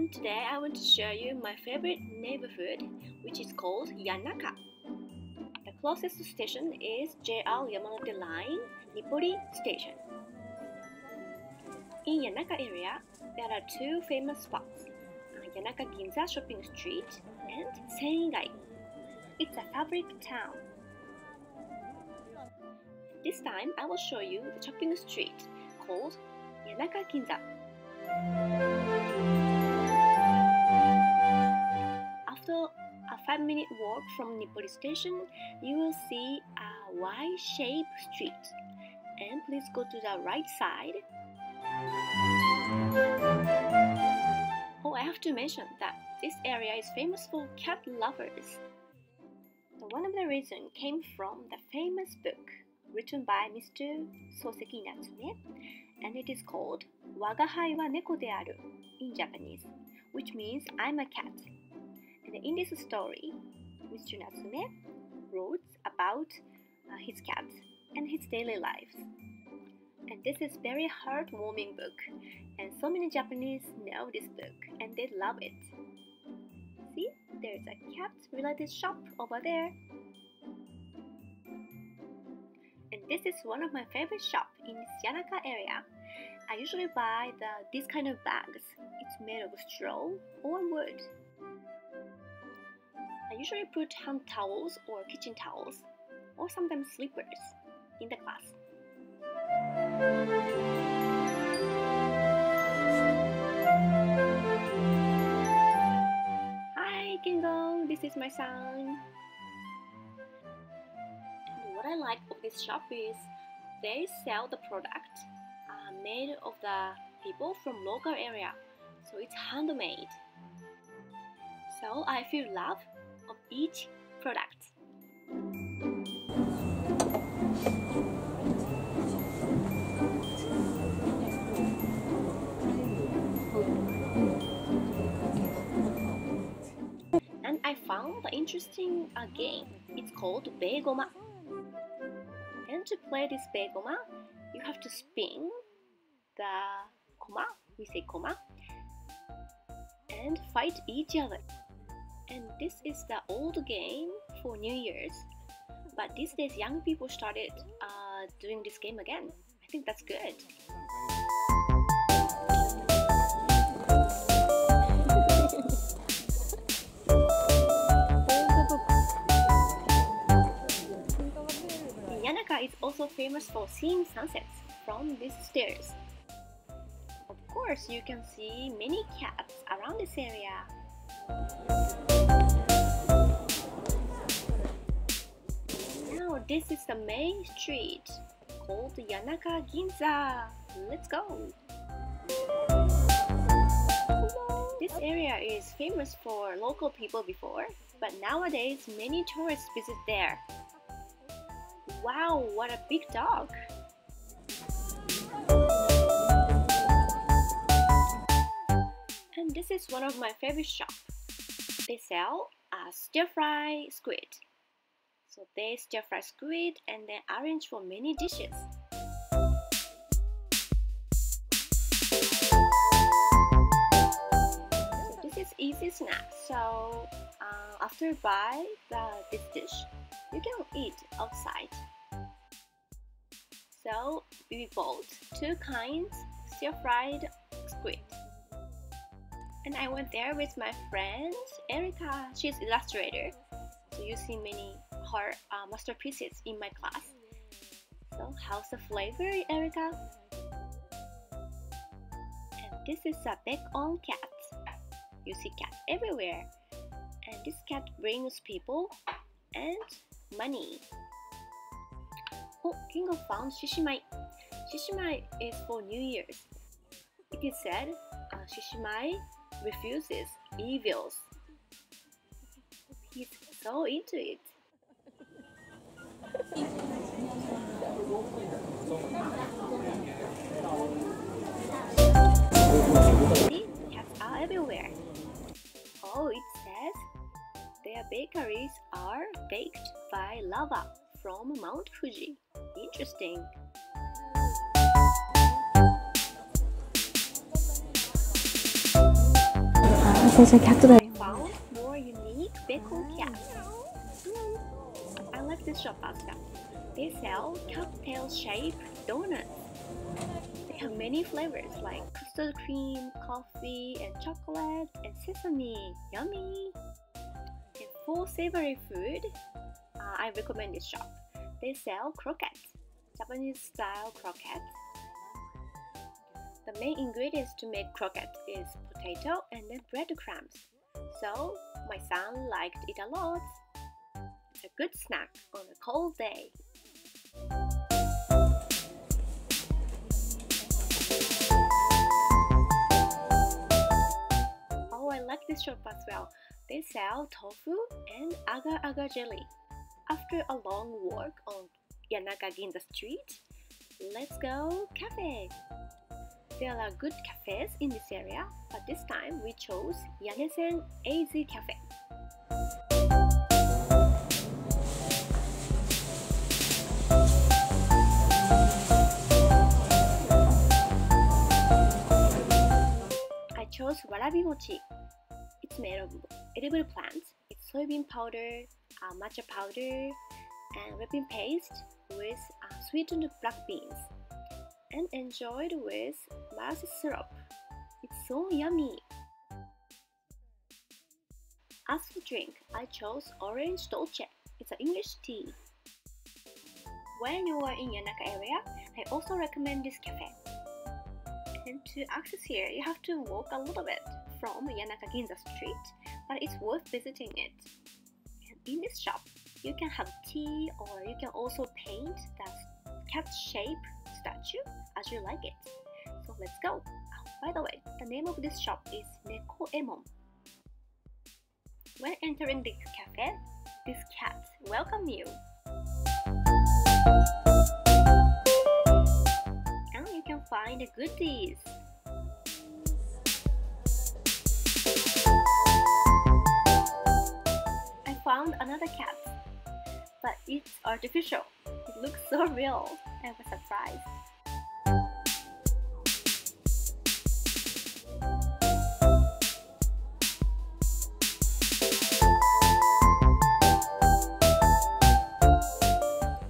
everyone, today I want to show you my favorite neighborhood, which is called Yanaka. The closest station is JR Yamanote Line, Nippori Station. In Yanaka area, there are two famous spots, Yanaka Ginza Shopping Street and Seingai. It's a fabric town. This time I will show you the shopping street called Yanaka Ginza. After a 5-minute walk from Nippori Station, you will see a Y-shaped street. And please go to the right side. Oh, I have to mention that this area is famous for cat lovers. So one of the reasons came from the famous book written by Mr. Soseki Natsume, and it is called Wagahai wa neko de aru in Japanese, which means I'm a cat. And in this story, Mr. Natsume wrote about his cat and his daily lives. And this is very heartwarming book, and so many Japanese know this book and they love it. See, there's a cat-related shop over there. And this is one of my favorite shops in this Yanaka area. I usually buy this kind of bags. It's made of straw or wood. I usually put hand towels or kitchen towels, or sometimes slippers, in the class. Hi Kengo, this is my son. And what I like of this shop is they sell the product made of the people from local area, so it's handmade. So I feel love of each product. And I found an interesting game. It's called Beigoma. And to play this Beigoma, you have to spin the koma, we say koma, and fight each other. And this is the old game for New Year's, but these days young people started doing this game again. I think that's good. Yanaka is also famous for seeing sunsets from these stairs. Of course, you can see many cats around this area. Now this is the main street called Yanaka Ginza. Let's go! This area is famous for local people before, but nowadays many tourists visit there. Wow, what a big dog! And this is one of my favorite shops. They sell stir-fry squid. So they stir-fry squid and then arrange for many dishes. So this is easy snack. So after you buy this dish, you can eat outside. So we bought two kinds stir-fried squid. And I went there with my friend Erica. She's an illustrator, so you see many her masterpieces in my class. So how's the flavor, Erica? And this is a big-on cat. You see cat everywhere, and this cat brings people and money. Oh, Kingo found shishimai. Shishimai is for New Year's. It is said shishimai refuses evils. He's so into it. See, cats are everywhere. Oh, it says their bakeries are baked by lava from Mount Fuji. Interesting. I found more unique bacon cats. I like this shop as well. They sell cocktail-shaped donuts. They have many flavors like custard cream, coffee, and chocolate, and sesame. Yummy! And for savory food, I recommend this shop. They sell croquettes, Japanese-style croquettes. The main ingredients to make croquette is potato and then breadcrumbs. So my son liked it a lot. It's a good snack on a cold day. Oh, I like this shop as well. They sell tofu and agar-agar jelly. After a long walk on Yanaka Ginza street, let's go cafe. There are good cafes in this area, but this time we chose Yanesen AZ Cafe. I chose warabi mochi. It's made of edible plants. It's soybean powder, matcha powder, and whipping paste with sweetened black beans, and enjoyed with molasses syrup. It's so yummy. As for drink, I chose orange dolce. It's an English tea. When you are in Yanaka area, I also recommend this cafe. And to access here, you have to walk a little bit from Yanaka Ginza street, but it's worth visiting it. And in this shop, you can have tea, or you can also paint that cat-shaped statue as you like it. So let's go. By the way, the name of this shop is Neko Emon. When entering this cafe, this cat welcome you. And you can find the goodies. I found another cat, but it's artificial. It looks so real. I was surprised.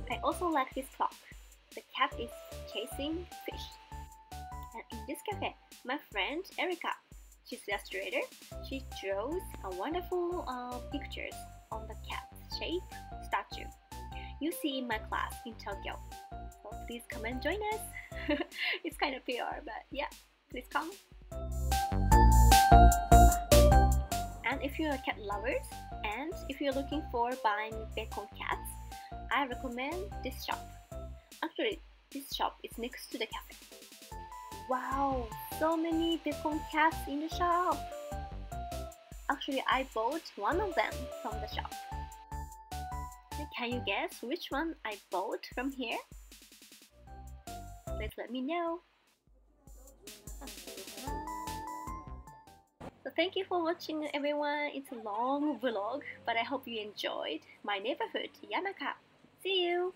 I also like this clock. The cat is chasing fish. And in this cafe, my friend Erika, she's an illustrator. She draws wonderful pictures on the cat-shaped statue you see in my class in Tokyo. So please come and join us. It's kind of PR, but yeah, please come. And if you're cat lovers, and if you're looking for buying bacon cats, I recommend this shop. Actually, this shop is next to the cafe. Wow, so many bacon cats in the shop. Actually, I bought one of them from the shop. Can you guess which one I bought from here? Please let me know. So thank you for watching, everyone. It's a long vlog, but I hope you enjoyed my neighborhood, Yanaka. See you!